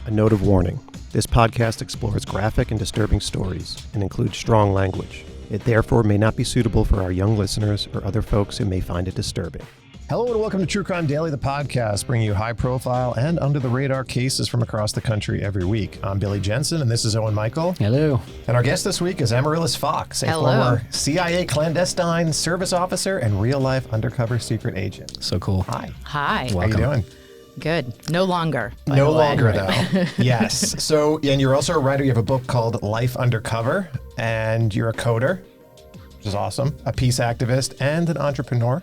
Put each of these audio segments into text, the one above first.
A note of warning. This podcast explores graphic and disturbing stories and includes strong language. It therefore may not be suitable for our young listeners or other folks who may find it disturbing. Hello and welcome to True Crime Daily, the podcast, bringing you high-profile and under-the-radar cases from across the country every week. I'm Billy Jensen, and this is Owen Michael. Hello. And our guest this week is Amaryllis Fox, a former CIA clandestine service officer and real-life undercover secret agent. So cool. Hi. Hi. Welcome. How you doing? Good. No longer. No longer, though. Yes. So, and you're also a writer. You have a book called Life Undercover, and you're a coder, which is awesome, a peace activist, and an entrepreneur.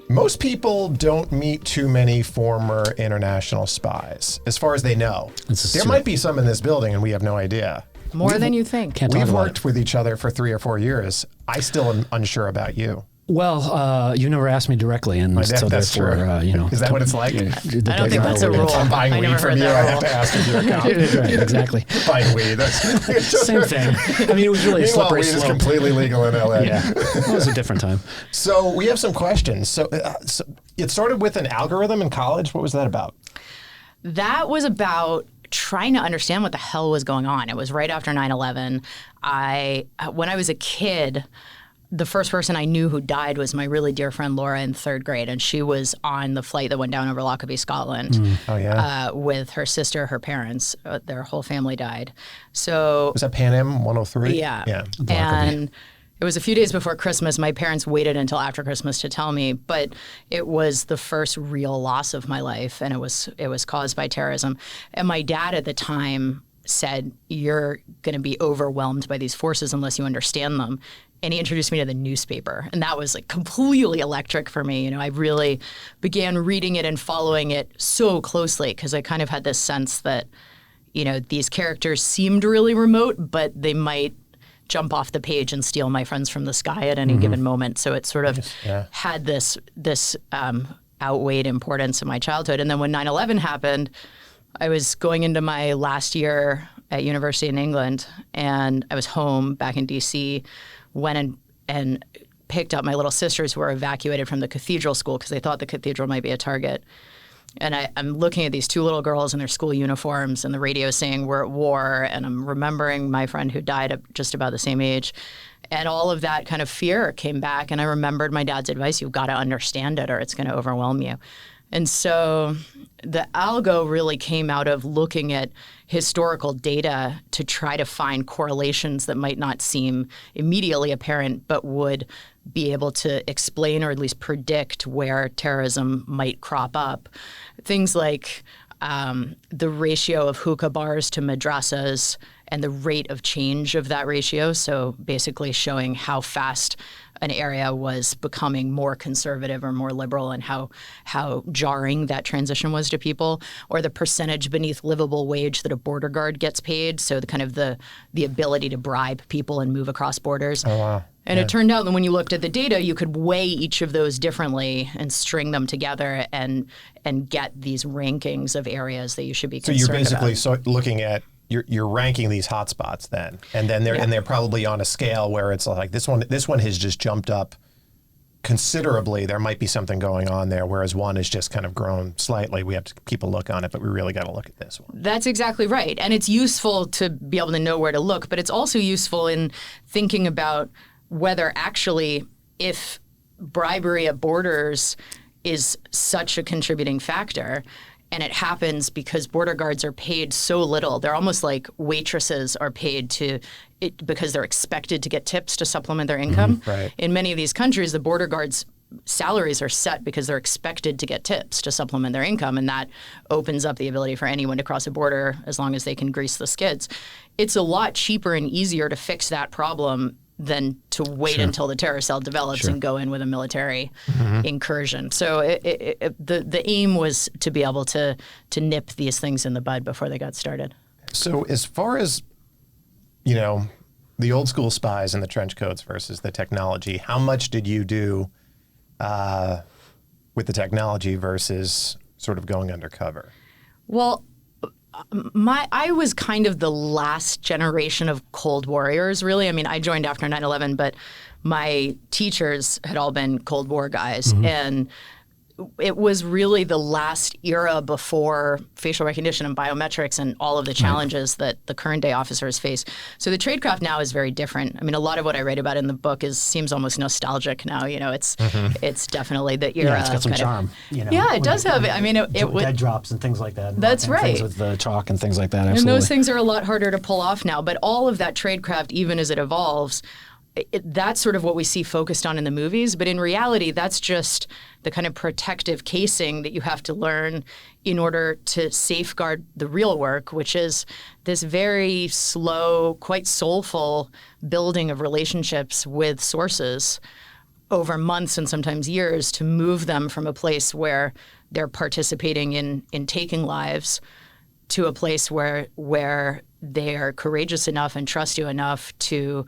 Most people don't meet too many former international spies, as far as they know. There might be some in this building, and we have no idea. More than you think. We've worked with each other for 3 or 4 years. I still am unsure about you. Well, you never asked me directly, and so therefore, Is that what it's like? I don't think that's a rule. I'm buying weed from you. I have to ask if you're a cop. Right, exactly. Buying weed. That's same thing. I mean, it was really a slippery slope. Weed is completely legal in LA. Yeah, it was a different time. So we have some questions. So it started with an algorithm in college. What was that about? That was about trying to understand what the hell was going on. It was right after 9/11. When I was a kid, the first person I knew who died was my really dear friend Laura in 3rd grade, and she was on the flight that went down over Lockerbie, Scotland. With her sister, her parents. Their whole family died. So was that Pan Am 103? Yeah. And it was a few days before Christmas. My parents waited until after Christmas to tell me, but it was the first real loss of my life, and it was caused by terrorism. And my dad at the time said, "You're going to be overwhelmed by these forces unless you understand them." And he introduced me to the newspaper. And that was like completely electric for me. You know, I really began reading it and following it so closely because I kind of had this sense that, you know, these characters seemed really remote, but they might jump off the page and steal my friends from the sky at any given moment. So it sort of had this outweighed importance in my childhood. And then when 9/11 happened, I was going into my last year at university in England, and I was home back in D.C., went and picked up my little sisters who were evacuated from the cathedral school because they thought the cathedral might be a target. And I'm looking at these 2 little girls in their school uniforms, and the radio saying we're at war, and I'm remembering my friend who died at just about the same age. And all of that kind of fear came back, and I remembered my dad's advice, you've got to understand it or it's going to overwhelm you. And so the algo really came out of looking at historical data to try to find correlations that might not seem immediately apparent, but would be able to explain or at least predict where terrorism might crop up. Things like the ratio of hookah bars to madrasas and the rate of change of that ratio. So basically showing how fast an area was becoming more conservative or more liberal and how jarring that transition was to people, or the percentage beneath livable wage that a border guard gets paid. So the kind of the ability to bribe people and move across borders. Oh, wow. And it turned out that when you looked at the data, you could weigh each of those differently and string them together and get these rankings of areas that you should be concerned about. So you're basically looking at you're ranking these hotspots then, and then they're probably on a scale where it's like this one has just jumped up considerably. There might be something going on there, whereas one has just kind of grown slightly. We have to keep a look on it, but we really got to look at this one. That's exactly right, and it's useful to be able to know where to look, but it's also useful in thinking about whether actually if bribery at borders is such a contributing factor. And it happens because border guards are paid so little. They're almost like waitresses are paid because they're expected to get tips to supplement their income. Right. In many of these countries, the border guards' salaries are set because they're expected to get tips to supplement their income, and that opens up the ability for anyone to cross a border as long as they can grease the skids. It's a lot cheaper and easier to fix that problem than to wait until the terror cell develops and go in with a military incursion. So the aim was to be able to nip these things in the bud before they got started. So as far as, the old school spies and the trench coats versus the technology, how much did you do with the technology versus sort of going undercover? Well, I was kind of the last generation of Cold Warriors, really. I mean, I joined after 9/11, but my teachers had all been Cold War guys. And it was really the last era before facial recognition and biometrics and all of the challenges that the current day officers face. So the tradecraft now is very different. I mean, a lot of what I write about in the book seems almost nostalgic now. It's definitely the era. Yeah, it's got some charm. Yeah, it does have. I mean, it dead drops and things like that. That's right. Things with the chalk and things like that. Absolutely. And those things are a lot harder to pull off now. But all of that tradecraft, even as it evolves, that's sort of what we see focused on in the movies. But in reality, that's just the kind of protective casing that you have to learn in order to safeguard the real work, which is this very slow, quite soulful building of relationships with sources over months and sometimes years to move them from a place where they're participating in taking lives to a place where they are courageous enough and trust you enough to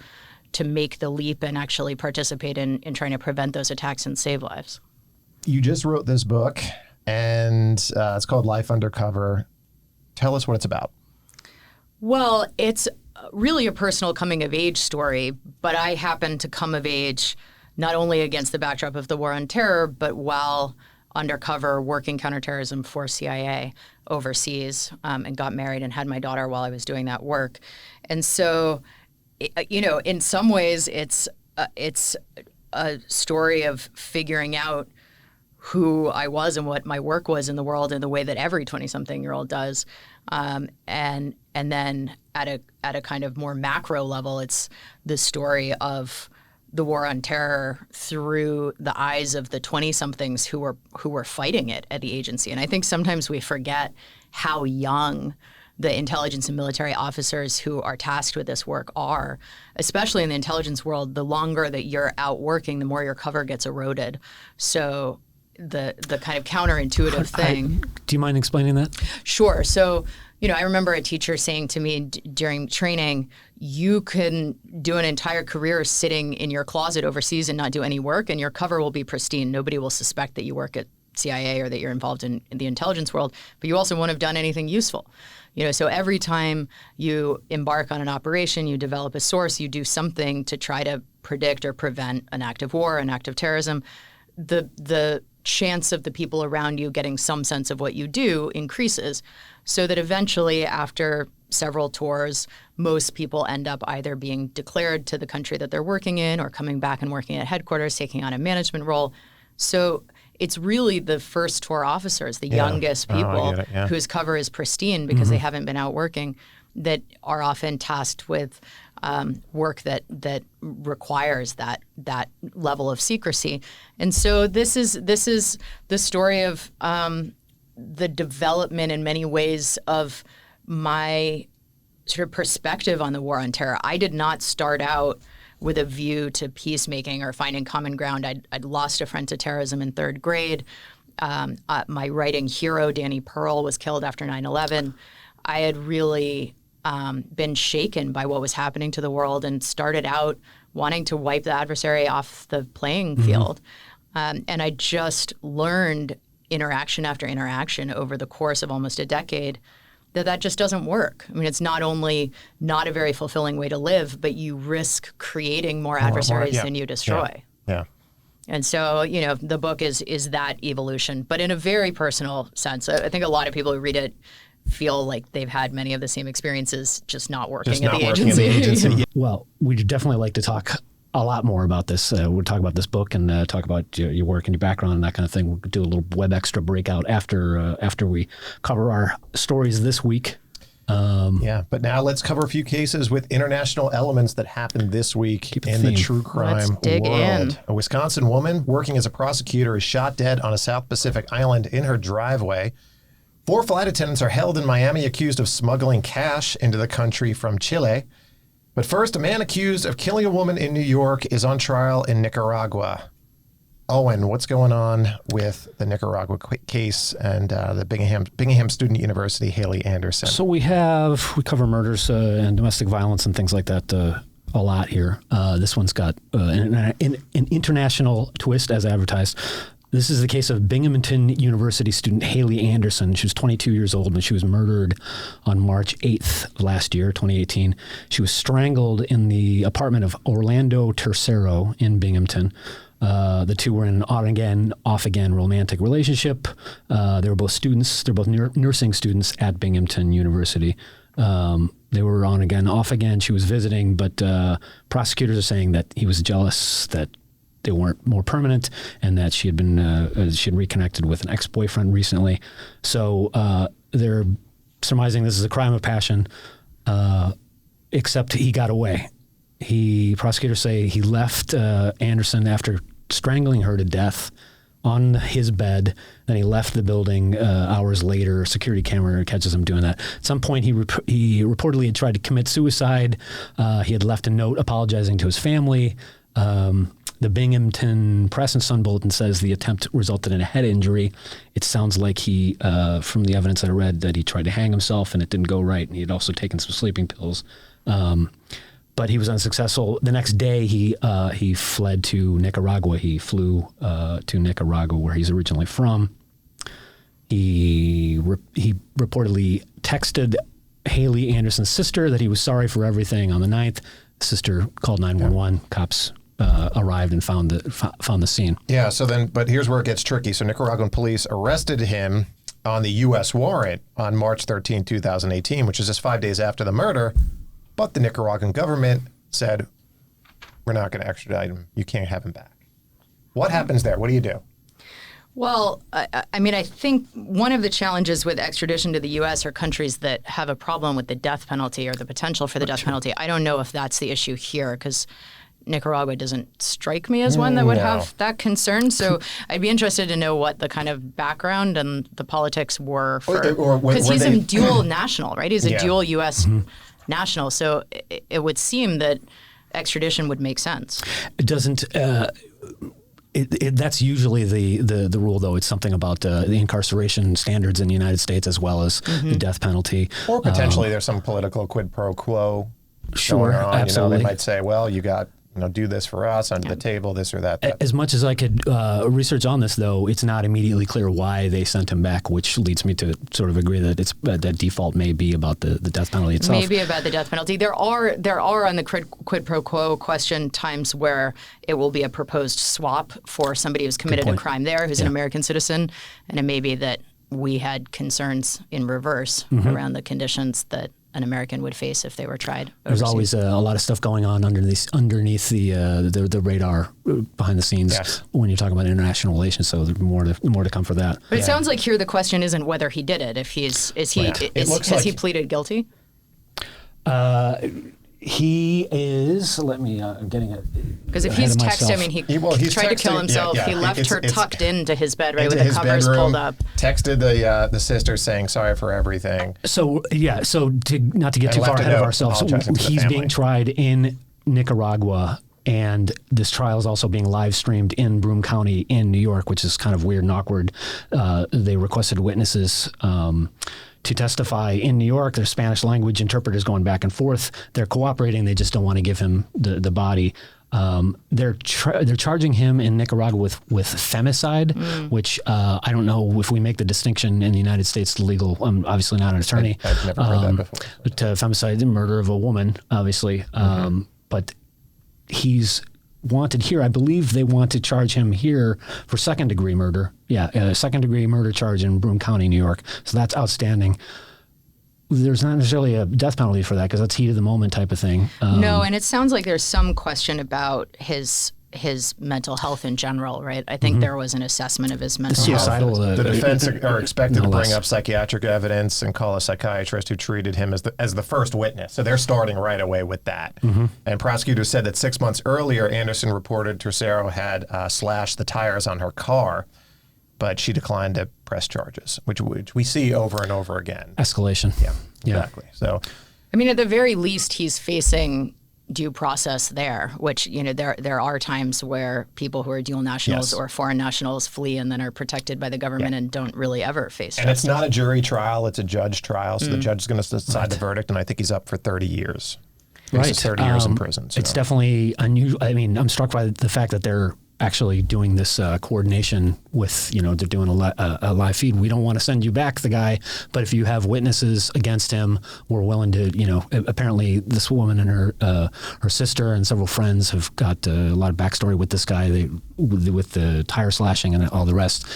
make the leap and actually participate in trying to prevent those attacks and save lives. You just wrote this book, and it's called Life Undercover. Tell us what it's about. Well, it's really a personal coming-of-age story, but I happened to come of age not only against the backdrop of the war on terror, but while undercover working counterterrorism for CIA overseas, and got married and had my daughter while I was doing that work. And so, in some ways, it's a story of figuring out who I was and what my work was in the world in the way that every 20-something-year-old does, and then at a kind of more macro level, it's the story of the war on terror through the eyes of the 20-somethings who were fighting it at the agency. And I think sometimes we forget how young the intelligence and military officers who are tasked with this work are, especially in the intelligence world. The longer that you're out working, the more your cover gets eroded. So the kind of counterintuitive thing. Do you mind explaining that? Sure. So, I remember a teacher saying to me during training, you can do an entire career sitting in your closet overseas and not do any work, and your cover will be pristine. Nobody will suspect that you work at CIA or that you're involved in the intelligence world, but you also won't have done anything useful. So every time you embark on an operation, you develop a source, you do something to try to predict or prevent an act of war, an act of terrorism, the chance of the people around you getting some sense of what you do increases, so that eventually, after several tours, most people end up either being declared to the country that they're working in or coming back and working at headquarters, taking on a management role. So it's really the first tour officers, the youngest people whose cover is pristine because they haven't been out working, that are often tasked with work that requires that level of secrecy. And so this is the story of the development in many ways of my sort of perspective on the war on terror. I did not start out with a view to peacemaking or finding common ground. I'd lost a friend to terrorism in third grade. My writing hero, Danny Pearl, was killed after 9/11. I had really been shaken by what was happening to the world and started out wanting to wipe the adversary off the playing field. And I just learned interaction after interaction over the course of almost a decade that just doesn't work. I mean, it's not only not a very fulfilling way to live, but you risk creating more adversaries than you destroy. Yeah. And so, the book is that evolution, but in a very personal sense. I think a lot of people who read it feel like they've had many of the same experiences, just not working at the agency. Well, we'd definitely like to talk a lot more about this. We'll talk about this book and talk about your work and your background and that kind of thing. We'll do a little Web Extra breakout after we cover our stories this week. But now let's cover a few cases with international elements that happened this week in the true crime world. A Wisconsin woman working as a prosecutor is shot dead on a South Pacific island in her driveway. 4 flight attendants are held in Miami accused of smuggling cash into the country from Chile. But first, a man accused of killing a woman in New York is on trial in Nicaragua. Owen, what's going on with the Nicaragua case and the Bingham Student University, Haley Anderson? So we cover murders and domestic violence and things like that a lot here. This one's got an international twist as advertised. This is the case of Binghamton University student Haley Anderson. She was 22 years old and she was murdered on March 8th last year, 2018. She was strangled in the apartment of Orlando Tercero in Binghamton. The two were in an on-again, off-again romantic relationship. They were both students. They're both nursing students at Binghamton University. They were on again, off again. She was visiting, but prosecutors are saying that he was jealous that they weren't more permanent, and that she had reconnected with an ex-boyfriend recently. So they're surmising this is a crime of passion, except he got away. Prosecutors say he left Anderson after strangling her to death on his bed. Then he left the building hours later. A security camera catches him doing that. At some point, he reportedly had tried to commit suicide. He had left a note apologizing to his family. The Binghamton Press and Sun Bulletin says the attempt resulted in a head injury. It sounds like he, from the evidence that I read, that he tried to hang himself and it didn't go right. And he had also taken some sleeping pills. But he was unsuccessful. The next day, he fled to Nicaragua. He flew to Nicaragua, where he's originally from. He reportedly texted Haley Anderson's sister that he was sorry for everything on the 9th. The sister called 911. Cops arrived and found the scene. Yeah. But here's where it gets tricky. So Nicaraguan police arrested him on the U.S. warrant on March 13, 2018, which is just 5 days after the murder. But the Nicaraguan government said, we're not going to extradite him. You can't have him back. What happens there? What do you do? Well, I think one of the challenges with extradition to the U.S. are countries that have a problem with the death penalty or the potential for the death penalty. I don't know if that's the issue here, because Nicaragua doesn't strike me as one that would have that concern. So I'd be interested to know what the kind of background and the politics were for, because he's a dual national, right? He's a dual U.S. national. So it would seem that extradition would make sense. It doesn't. That's usually the rule, though. It's something about the incarceration standards in the United States as well as the death penalty. Or potentially there's some political quid pro quo going on. Absolutely. They might say, well, you got do this for us under the table, this or that. As much as I could research on this, though, it's not immediately clear why they sent him back, which leads me to sort of agree that that default may be about the death penalty itself. Maybe about the death penalty. There are on the quid pro quo question times where it will be a proposed swap for somebody who's committed a crime there, who's an American citizen, and it may be that we had concerns in reverse around the conditions that an American would face if they were tried overseas. There's always a lot of stuff going on underneath the radar behind the scenes when you're talking about international relations. So there's more to come for that. But it sounds like here the question isn't whether he did it. If has he pleaded guilty? He is. Let me. I'm getting it. Because if he's texted, I mean, he tried to kill himself. He left her tucked into his bed, right, with the covers pulled up. Texted the sister saying sorry for everything. So not to get too far ahead of ourselves, he's being tried in Nicaragua, and this trial is also being live streamed in Broome County in New York, which is kind of weird and awkward. They requested witnesses to testify in New York. There's Spanish language interpreters going back and forth. They're cooperating. They just don't want to give him the body. They're charging him in Nicaragua with femicide, which I don't know if we make the distinction in the United States legal. I'm obviously not an attorney. I've never heard that before. But femicide, the murder of a woman, obviously. But he's wanted here. I believe they want to charge him here for second-degree murder. Yeah, second-degree murder charge in Broome County, New York. So that's outstanding. There's not necessarily a death penalty for that because that's heat of the moment type of thing. No, and it sounds like there's some question about his mental health in general, right? I think there was an assessment of his mental health. The defense are expected to bring up psychiatric evidence and call a psychiatrist who treated him as the first witness. So they're starting right away with that. And prosecutors said that 6 months earlier, Anderson reported Tercero had slashed the tires on her car, but she declined to press charges, which we see over and over again. Escalation. Yeah, exactly. So, I mean, at the very least, he's facing due process there, which, there are times where people who are dual nationals or foreign nationals flee and then are protected by the government and don't really ever face justice. And it's not a jury trial, it's a judge trial. So the judge is going to decide the verdict, and I think he's up for 30 years. Right. 30 years in prison. So. It's definitely unusual. I mean, I'm struck by the fact that they're actually doing this coordination with, they're doing a live feed. We don't want to send you back the guy, but if you have witnesses against him, we're willing to, apparently this woman and her sister and several friends have got a lot of backstory with this guy with the tire slashing and all the rest.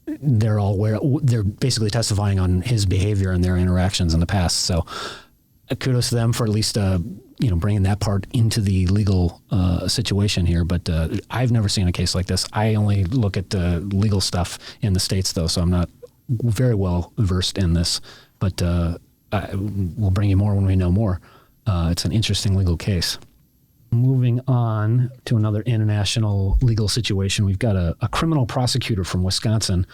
They're basically testifying on his behavior and their interactions in the past. So kudos to them for at least, bringing that part into the legal situation here. But I've never seen a case like this. I only look at the legal stuff in the States, though, so I'm not very well versed in this. But we'll bring you more when we know more. It's an interesting legal case. Moving on to another international legal situation, we've got a criminal prosecutor from Wisconsin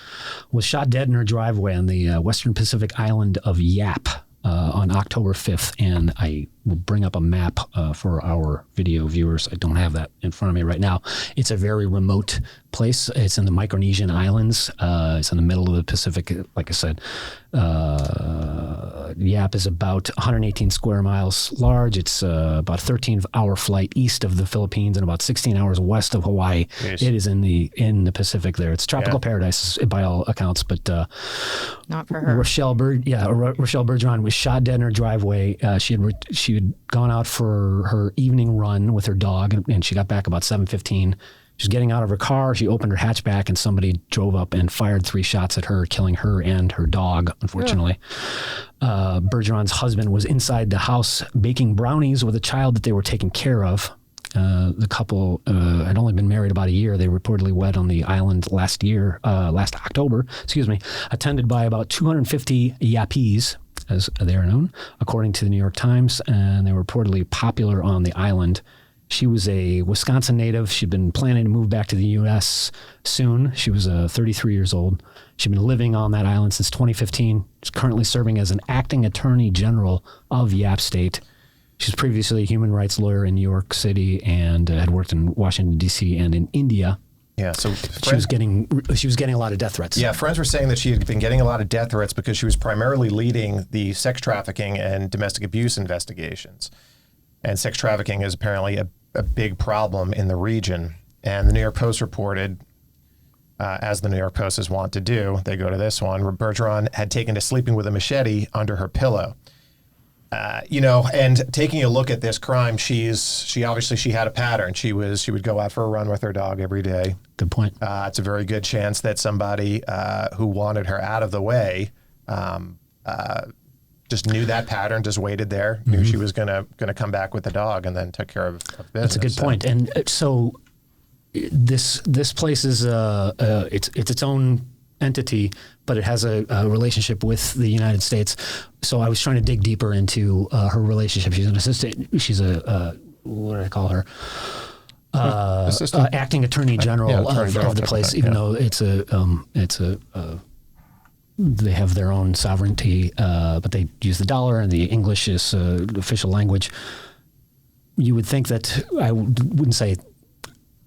was shot dead in her driveway on the western Pacific island of Yap on October 5th. And I will bring up a map for our video viewers. I don't have that in front of me right now. It's a very remote place. It's in the Micronesian islands. It's in the middle of the Pacific. Like I said, Yap is about 118 square miles large. It's about a 13-hour flight east of the Philippines and about 16 hours west of Hawaii. Yes. It is in the Pacific there. It's tropical paradise by all accounts, but not for her. Rochelle Bergeron was shot dead in her driveway. She had gone out for her evening run with her dog, and she got back about 7:15. She was getting out of her car. She opened her hatchback, and somebody drove up and fired 3 shots at her, killing her and her dog, unfortunately. Bergeron's husband was inside the house baking brownies with a child that they were taking care of. The couple had only been married about a year. They reportedly wed on the island last October, attended by about 250 Yappies, as they are known, according to the New York Times, and they were reportedly popular on the island. She was a Wisconsin native. She'd been planning to move back to the U.S. soon. She was 33 years old. She'd been living on that island since 2015. She's currently serving as an acting attorney general of Yap State. She's previously a human rights lawyer in New York City and had worked in Washington, D.C. and in India. Yeah, so she was getting a lot of death threats. Yeah, friends were saying that she had been getting a lot of death threats because she was primarily leading the sex trafficking and domestic abuse investigations. And sex trafficking is apparently a big problem in the region. And the New York Post reported, as the New York Post is wont to do, they go to this one, Bergeron had taken to sleeping with a machete under her pillow. And taking a look at this crime, she obviously had a pattern. She would go out for a run with her dog every day. Good point. It's a very good chance that somebody who wanted her out of the way just knew that pattern, just waited there, knew she was gonna come back with the dog, and then took care of business. That's a good point. And so this place is it's its own entity, but it has a relationship with the United States. So I was trying to dig deeper into her relationship. She's an assistant. She's what do I call her? Acting Attorney General of the place, even though they have their own sovereignty, but they use the dollar and the English is official language. You would think that I wouldn't say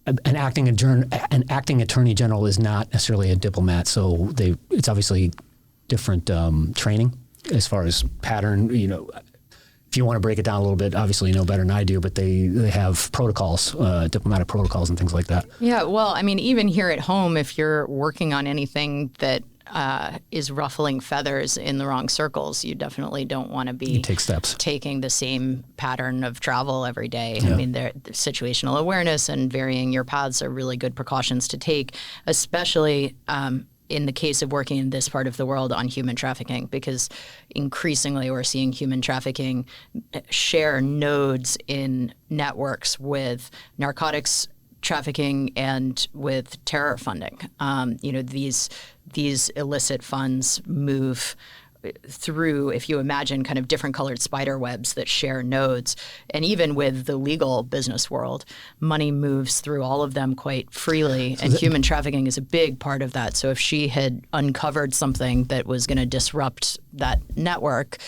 an acting attorney general is not necessarily a diplomat, so it's obviously different training as far as pattern. If you want to break it down a little bit, obviously you know better than I do, but they have protocols, diplomatic protocols and things like that. Yeah, well, I mean, even here at home, if you're working on anything that is ruffling feathers in the wrong circles, you definitely don't want to be taking the same pattern of travel every day. Yeah. I mean, the situational awareness and varying your paths are really good precautions to take, especially in the case of working in this part of the world on human trafficking, because increasingly we're seeing human trafficking share nodes in networks with narcotics trafficking and with terror funding. These illicit funds move through, if you imagine kind of different colored spider webs that share nodes, and even with the legal business world, money moves through all of them quite freely, and human trafficking is a big part of that. So if she had uncovered something that was going to disrupt that network,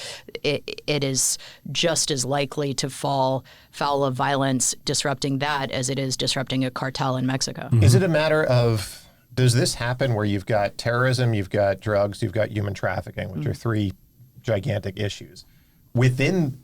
it is just as likely to fall foul of violence disrupting that as it is disrupting a cartel in Mexico. Mm-hmm. Is it a matter of, does this happen where you've got terrorism, you've got drugs, you've got human trafficking, which are 3 gigantic issues. Within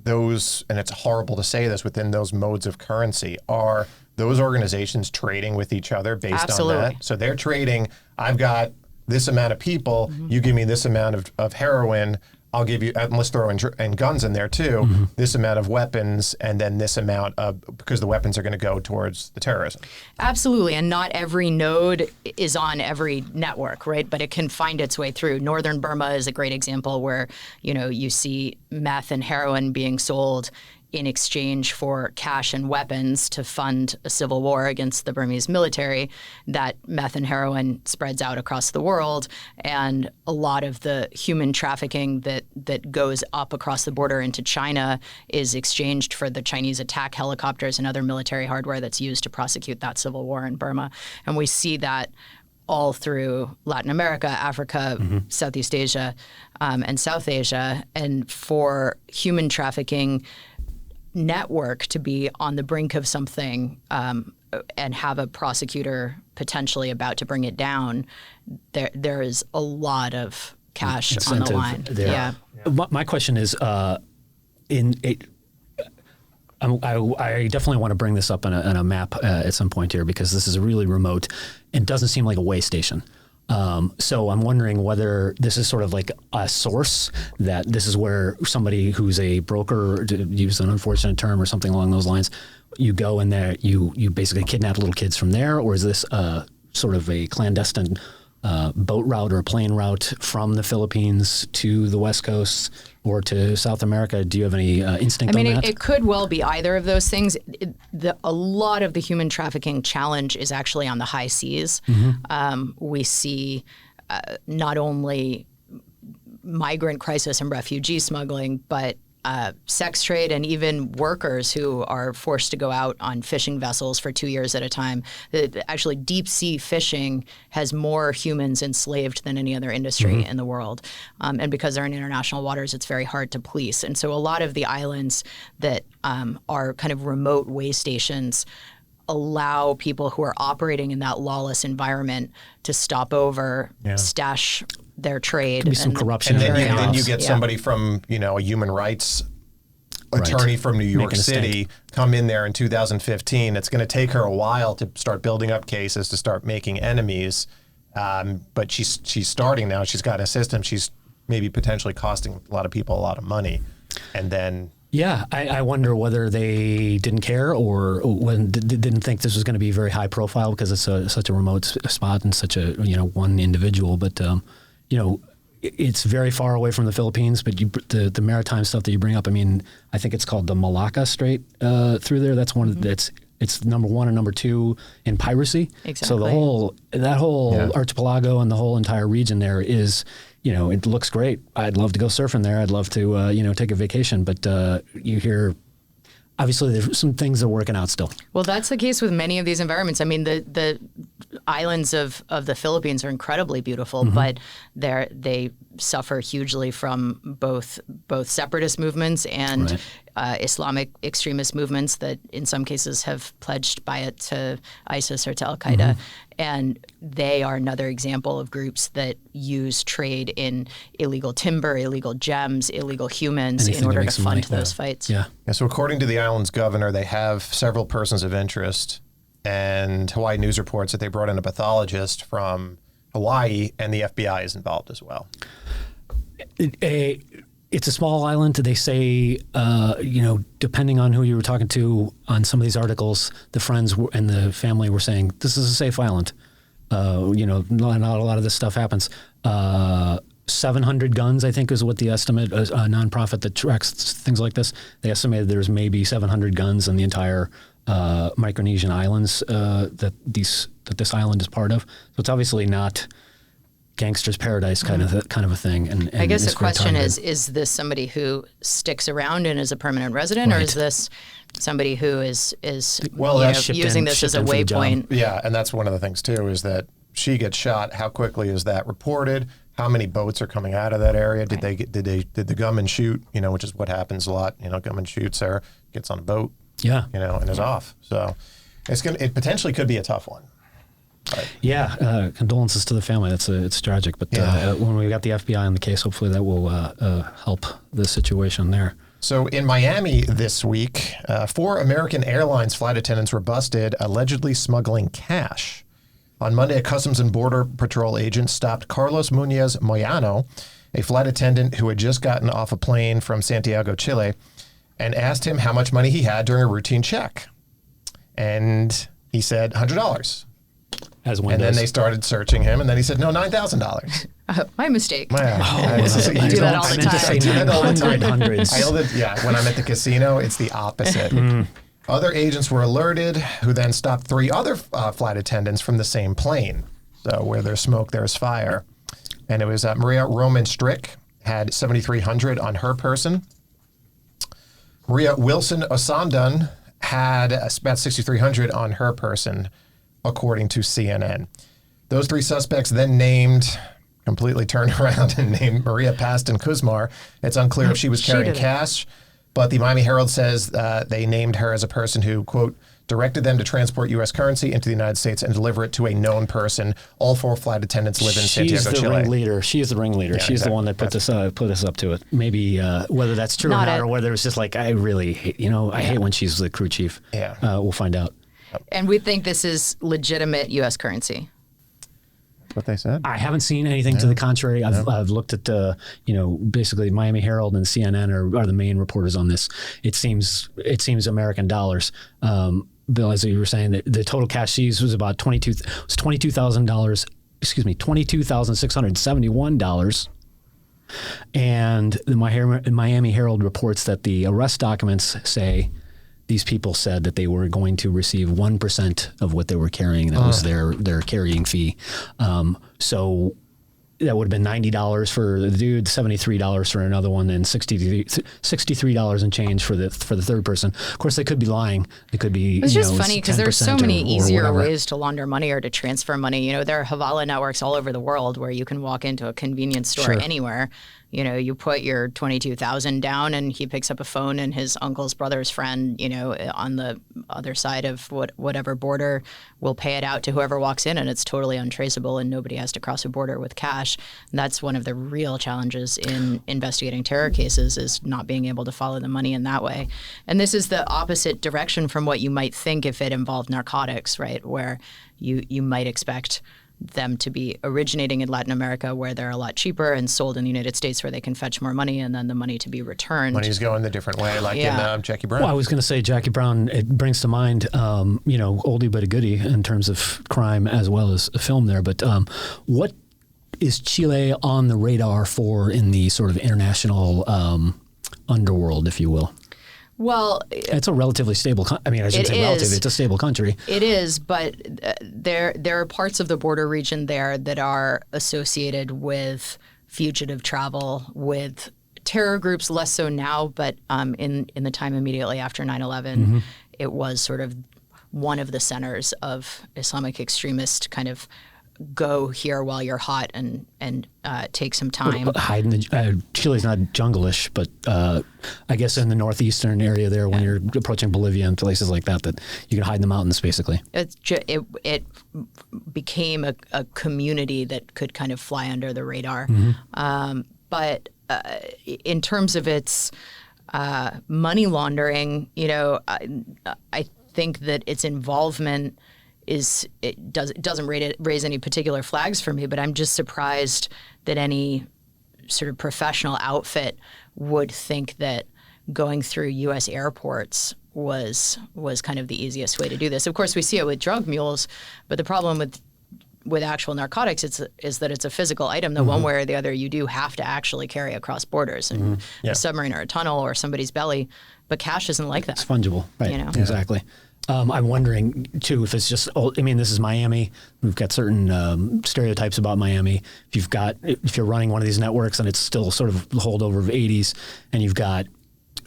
those, and it's horrible to say this, within those modes of currency, are those organizations trading with each other based Absolutely. on that? So they're trading, I've got this amount of people, you give me this amount of heroin, I'll give you, and let's throw in guns in there too, this amount of weapons, and then this amount of, because the weapons are going to go towards the terrorism. Absolutely, and not every node is on every network, right? But it can find its way through. Northern Burma is a great example where, you see meth and heroin being sold in exchange for cash and weapons to fund a civil war against the Burmese military. That meth and heroin spreads out across the world, and a lot of the human trafficking that goes up across the border into China is exchanged for the Chinese attack helicopters and other military hardware that's used to prosecute that civil war in Burma. And we see that all through Latin America, Africa, Southeast Asia, and South Asia. And for human trafficking network to be on the brink of something and have a prosecutor potentially about to bring it down, there is a lot of cash incentive on the line. There. Yeah. My question is, I definitely want to bring this up on a map at some point here, because this is really remote and doesn't seem like a way station. So I'm wondering whether this is sort of like a source, that this is where somebody who's a broker, to use an unfortunate term or something along those lines, you go in there, you basically kidnap little kids from there, or is this sort of a clandestine boat route or a plane route from the Philippines to the West Coast or to South America? Do you have any instinct on that? It could well be either of those things. A lot of the human trafficking challenge is actually on the high seas. We see not only migrant crisis and refugee smuggling, but sex trade and even workers who are forced to go out on fishing vessels for 2 years at a time. Actually, deep sea fishing has more humans enslaved than any other industry in the world. And because they're in international waters, it's very hard to police. And so a lot of the islands that are kind of remote way stations allow people who are operating in that lawless environment to stop over, stash their trade. Could be some corruption. And then you get somebody from, a human rights attorney from New York City come in there in 2015. It's going to take her a while to start building up cases, to start making enemies. But she's starting now. She's got a system. She's maybe potentially costing a lot of people a lot of money. And then... Yeah, I wonder whether they didn't care or didn't think this was going to be very high profile because it's such a remote spot and such a one individual. But it's very far away from the Philippines. But the maritime stuff that you bring up, I think it's called the Malacca Strait through there. That's one that's it's number one and number two in piracy. Exactly. So that whole archipelago and the whole entire region there is. It looks great. I'd love to go surfing there. I'd love to, take a vacation. But you hear, obviously, there's some things that are working out still. Well, that's the case with many of these environments. The islands of the Philippines are incredibly beautiful, but they suffer hugely from both separatist movements and Islamic extremist movements that in some cases have pledged by it to ISIS or to Al-Qaeda. And they are another example of groups that use trade in illegal timber, illegal gems, illegal humans in order to fund those fights. Yeah. So according to the island's governor, they have several persons of interest, and Hawaii News reports that they brought in a pathologist from Hawaii, and the FBI is involved as well. It's a small island. They say, depending on who you were talking to on some of these articles, the friends and the family were saying, this is a safe island. Not a lot of this stuff happens. 700 guns, I think, is what the estimate, a nonprofit that tracks things like this. They estimated there's maybe 700 guns in the entire Micronesian islands that this island is part of. So it's obviously not gangster's paradise kind of a thing. And I guess the question is this somebody who sticks around and is a permanent resident, or is this somebody who is using this as a waypoint? Yeah, and that's one of the things too, is that she gets shot. How quickly is that reported? How many boats are coming out of that area? Did the gunman shoot? Which is what happens a lot. Gunman shoots her, gets on a boat. Yeah. And is off. So it potentially could be a tough one. But, yeah, condolences to the family. It's tragic, but when we got the FBI on the case, hopefully that will help the situation there. So in Miami this week, 4 American Airlines flight attendants were busted allegedly smuggling cash. On Monday, a Customs and Border Patrol agent stopped Carlos Munoz-Moyano, a flight attendant who had just gotten off a plane from Santiago, Chile, and asked him how much money he had during a routine check. And he said $100. As and then they started searching him, and then he said, no, $9,000. My mistake. You do that all the time. I do that all the time. Hundreds. When I'm at the casino, it's the opposite. Other agents were alerted, who then stopped 3 other flight attendants from the same plane. So where there's smoke, there's fire. And it was Maria Roman-Strick had $7,300 on her person. Maria Wilson-Ossandon had about $6,300 on her person, according to CNN. Those 3 suspects then completely turned around and named Maria Pasten-Cuzmar. It's unclear if she was carrying cash, but the Miami Herald says they named her as a person who, quote, directed them to transport U.S. currency into the United States and deliver it to a known person. All 4 flight attendants live in Santiago, Chile. She's the ringleader. She is the ringleader. Yeah, she's the one that put us up to it. Maybe whether that's true or not, or whether it's just like, I really hate, I hate when she's the crew chief. Yeah. We'll find out. And we think this is legitimate U.S. currency. What they said. I haven't seen anything to the contrary. I've looked at basically Miami Herald and CNN are the main reporters on this. It seems American dollars. Bill, as you were saying, that the total cash seized was about $22,000. Excuse me, $22,671. And the Miami Herald reports that the arrest documents say these people said that they were going to receive 1% of what they were carrying. That was their carrying fee. So that would have been $90 for the dude, $73 for another one, and $63 and change for the third person. Of course, they could be lying. It could be. It's just funny because there's so many easier whatever. ways to launder money or to transfer money. There are Havala networks all over the world where you can walk into a convenience store anywhere. You put your $22,000 down, and he picks up a phone, and his uncle's brother's friend, on the other side of whatever border, will pay it out to whoever walks in, and it's totally untraceable, and nobody has to cross a border with cash. And that's one of the real challenges in investigating terror cases, is not being able to follow the money in that way. And this is the opposite direction from what you might think if it involved narcotics, right? Where you might expect them to be originating in Latin America, where they're a lot cheaper, and sold in the United States, where they can fetch more money, and then the money to be returned. Money's going the different way, like in Jackie Brown. Well, I was going to say Jackie Brown. It brings to mind, oldie but a goodie in terms of crime as well as a film there. But what is Chile on the radar for in the sort of international underworld, if you will? Well, it's a relatively stable. I shouldn't say relative. It's a stable country. It is, but there are parts of the border region there that are associated with fugitive travel, with terror groups. Less so now, but in the time immediately after 9/11, it was sort of one of the centers of Islamic extremist kind of go here while you're hot and take some time. Hide in the Chile's not jungle-ish, but I guess in the northeastern area there, when you're approaching Bolivia and places like that you can hide in the mountains, basically. It became a community that could kind of fly under the radar. But in terms of its money laundering, I think that its involvement doesn't raise any particular flags for me, but I'm just surprised that any sort of professional outfit would think that going through U.S. airports was kind of the easiest way to do this. Of course, we see it with drug mules, but the problem with actual narcotics is that it's a physical item that one way or the other you do have to actually carry across borders, and a submarine or a tunnel or somebody's belly. But cash isn't like that. It's fungible, right? Exactly. I'm wondering too if it's just. This is Miami. We've got certain stereotypes about Miami. If you're running one of these networks and it's still sort of the holdover of '80s, and you've got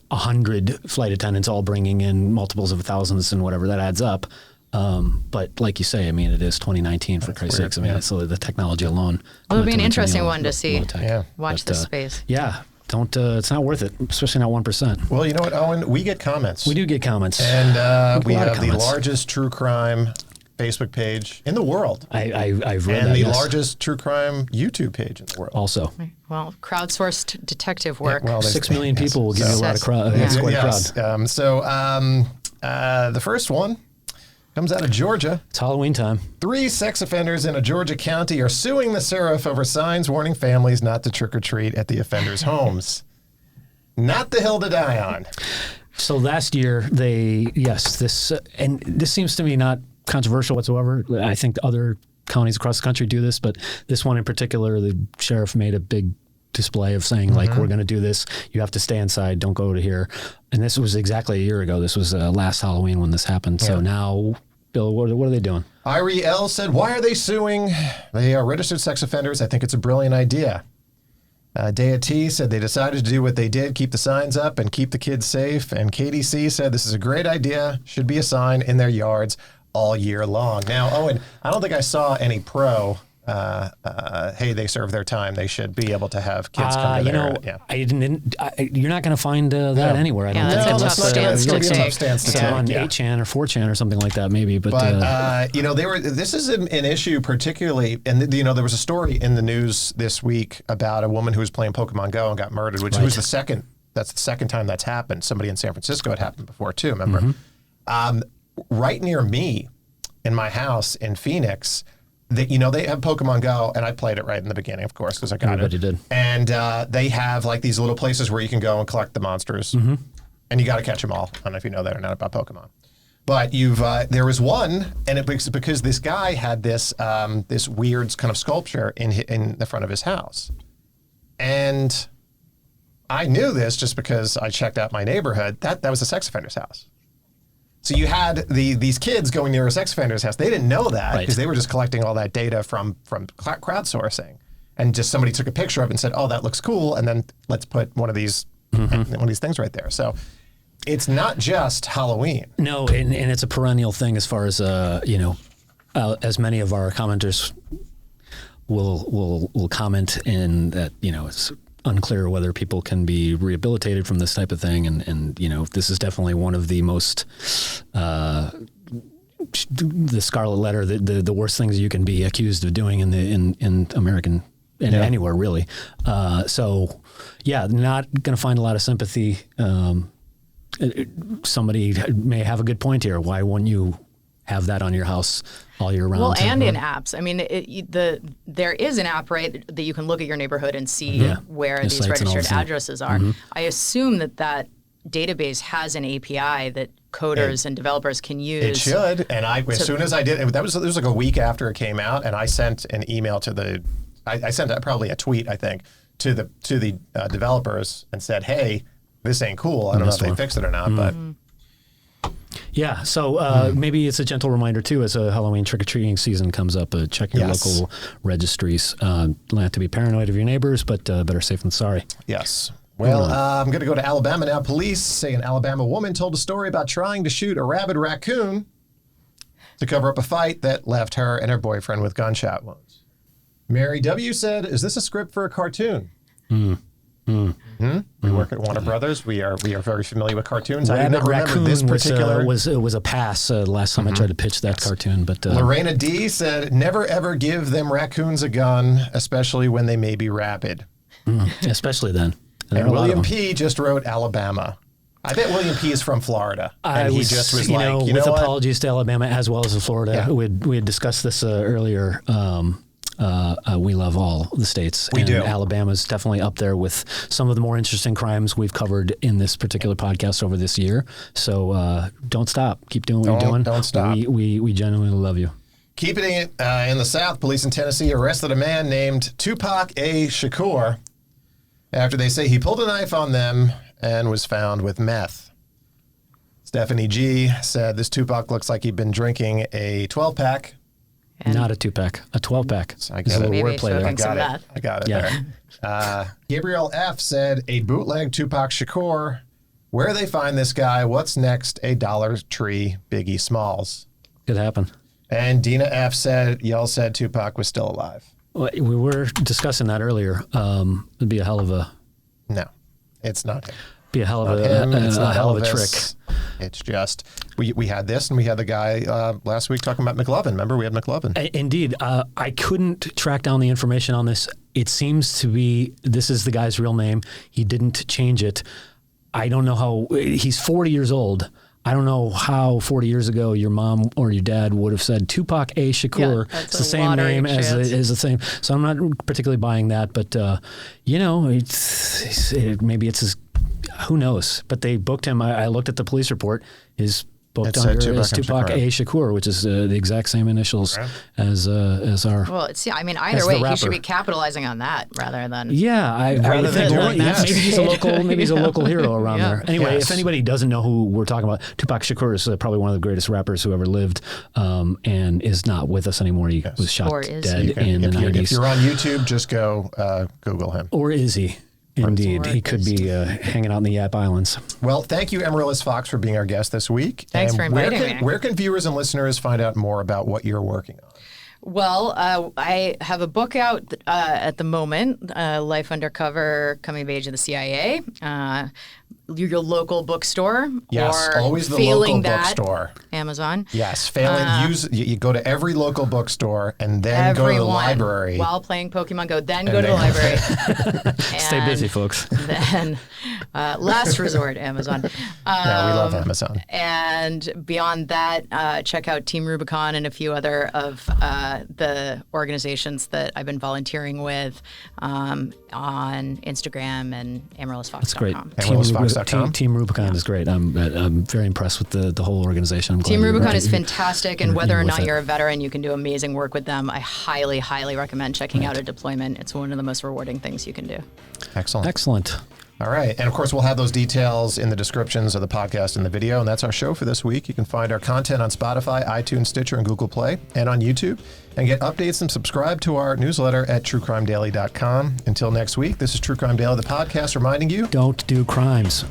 100 flight attendants all bringing in multiples of thousands and whatever, that adds up. But like you say, it is 2019 for Christ's sakes. So the technology alone. Well, it'll be an interesting one to see. Watch this this space. Don't. It's not worth it, especially not 1%. Well, you know what, Owen? We get comments. We do get comments, and we have comments. the largest true crime Facebook page in the world. I've read and that. the Yes. largest true crime YouTube page in the world. Also, Well, crowdsourced detective work. Well, 6 million people will give you a lot of crowd. Yeah. It's quite a yes. crowd. The first one comes out of Georgia. It's Halloween time. 3 sex offenders in a Georgia county are suing the sheriff over signs warning families not to trick or treat at the offenders' homes. Not the hill to die on. So last year, and this seems to me not controversial whatsoever. I think other counties across the country do this, but this one in particular, the sheriff made a big display of saying, like, we're going to do this. You have to stay inside. Don't go to here. And this was exactly a year ago. This was last Halloween when this happened. So now, Bill, what are they doing? Irie L. said, why are they suing? They are registered sex offenders. I think it's a brilliant idea. Dea T said they decided to do what they did, keep the signs up and keep the kids safe. And Katie C. said this is a great idea. Should be a sign in their yards all year long. Now, Owen, I don't think I saw any hey, they serve their time. They should be able to have kids come to their... You're not going to find that anywhere. I don't think. That's a tough stance to take. On 8chan or 4chan or something like that, maybe. But this is an issue particularly, and there was a story in the news this week about a woman who was playing Pokemon Go and got murdered, which was that's the second time that's happened. Somebody in San Francisco had happened before too, remember? Right near me in my house in Phoenix, they have Pokemon Go, and I played it right in the beginning, of course, because I got Everybody did. And they have like these little places where you can go and collect the monsters, and you got to catch them all. I don't know if you know that or not about Pokemon, but there was one, and it was because this guy had this this weird kind of sculpture in the front of his house, and I knew this just because I checked out my neighborhood. That was a sex offender's house. So you had these kids going near a sex offender's house. They didn't know that because they were just collecting all that data from crowdsourcing, and just somebody took a picture of it and said, "Oh, that looks cool," and then let's put one of these things right there. So it's not just Halloween. No, and it's a perennial thing as far as as many of our commenters will comment in that it's unclear whether people can be rehabilitated from this type of thing, and this is definitely one of the most the scarlet letter, the worst things you can be accused of doing in American anywhere really. So not going to find a lot of sympathy. Somebody may have a good point here. Why wouldn't you have that on your house all year round? Well, and in apps. I mean, there is an app, right, that you can look at your neighborhood and see where these registered addresses are. I assume that database has an API that coders and developers can use. It should. And as soon as I did, it was like a week after it came out, and I sent an email to I sent probably a tweet, I think, to the developers and said, hey, this ain't cool. I don't know if they fixed it or not, but... Yeah, so maybe it's a gentle reminder, too, as a Halloween trick-or-treating season comes up, check your local registries. Don't have to be paranoid of your neighbors, but better safe than sorry. Yes. Well, I'm going to go to Alabama now. Police say an Alabama woman told a story about trying to shoot a rabid raccoon to cover up a fight that left her and her boyfriend with gunshot wounds. Mary W. said, is this a script for a cartoon? We work at Warner Brothers. We are very familiar with cartoons. I didn't remember this particular. Was a pass last time I tried to pitch that cartoon. But Lorena D said, never ever give them raccoons a gun, especially when they may be rabid. Especially then. And William P. just wrote Alabama. I bet William P. is from Florida. And he just was like, with apologies to Alabama as well as Florida. Yeah. We had discussed this earlier. We love all the states. We do. Alabama's definitely up there with some of the more interesting crimes we've covered in this particular podcast over this year. So don't stop. Keep doing what you're doing. Don't stop. We genuinely love you. Keeping it in the South, police in Tennessee arrested a man named Tupac A. Shakur after they say he pulled a knife on them and was found with meth. Stephanie G. said this Tupac looks like he'd been drinking a 12-pack. Not a 2-pack, a 12-pack. I got a it. wordplay there. I got it there. Gabriel F. said a bootleg Tupac Shakur. Where they find this guy? What's next? A Dollar Tree Biggie Smalls. Could happen. And Dina F. said, y'all said Tupac was still alive. Well, we were discussing that earlier. It'd be a hell of a... No, it's not him. Be a hell of a trick. It's just, we had this, and we had the guy last week talking about McLovin. Remember, we had McLovin. Indeed. I couldn't track down the information on this. It seems to be, this is the guy's real name. He didn't change it. I don't know how, he's 40 years old. I don't know how 40 years ago your mom or your dad would have said Tupac A. Shakur. It's the same name as the same. So I'm not particularly buying that, but maybe it's his, who knows? But they booked him. I looked at the police report. His booked under as Tupac A. Shakur, which is the exact same initials as our. Well, either way, he should be capitalizing on that rather than. Yeah, I would think maybe he's a local, he's a local hero around there. Anyway, if anybody doesn't know who we're talking about, Tupac Shakur is probably one of the greatest rappers who ever lived, and is not with us anymore. He was shot dead in the 90s. If you're on YouTube, just go Google him. Or is he? Indeed, he could be hanging out in the Yap Islands. Well, thank you, Amaryllis Fox, for being our guest this week. Thanks for inviting me. Where can viewers and listeners find out more about what you're working on? Well, I have a book out at the moment, Life Undercover, Coming of Age of the CIA. Your local bookstore. Yes, or always the failing local that, bookstore. Amazon. Yes, you go to every local bookstore and then go to the library. While playing Pokemon Go, then go to the library. Stay busy, folks. Then, last resort, Amazon. Yeah, we love Amazon. And beyond that, check out Team Rubicon and a few other of the organizations that I've been volunteering with on Instagram and AmaryllisFox.com. That's great. AmaryllisFox.com. Team Rubicon is great. I'm very impressed with the whole organization. Team Rubicon is fantastic, and whether or not you're a veteran, you can do amazing work with them. I highly, highly recommend checking out a deployment. It's one of the most rewarding things you can do. Excellent. All right. And of course, we'll have those details in the descriptions of the podcast and the video. And that's our show for this week. You can find our content on Spotify, iTunes, Stitcher, and Google Play, and on YouTube. And get updates and subscribe to our newsletter at truecrimedaily.com. Until next week, this is True Crime Daily, the podcast, reminding you, don't do crimes.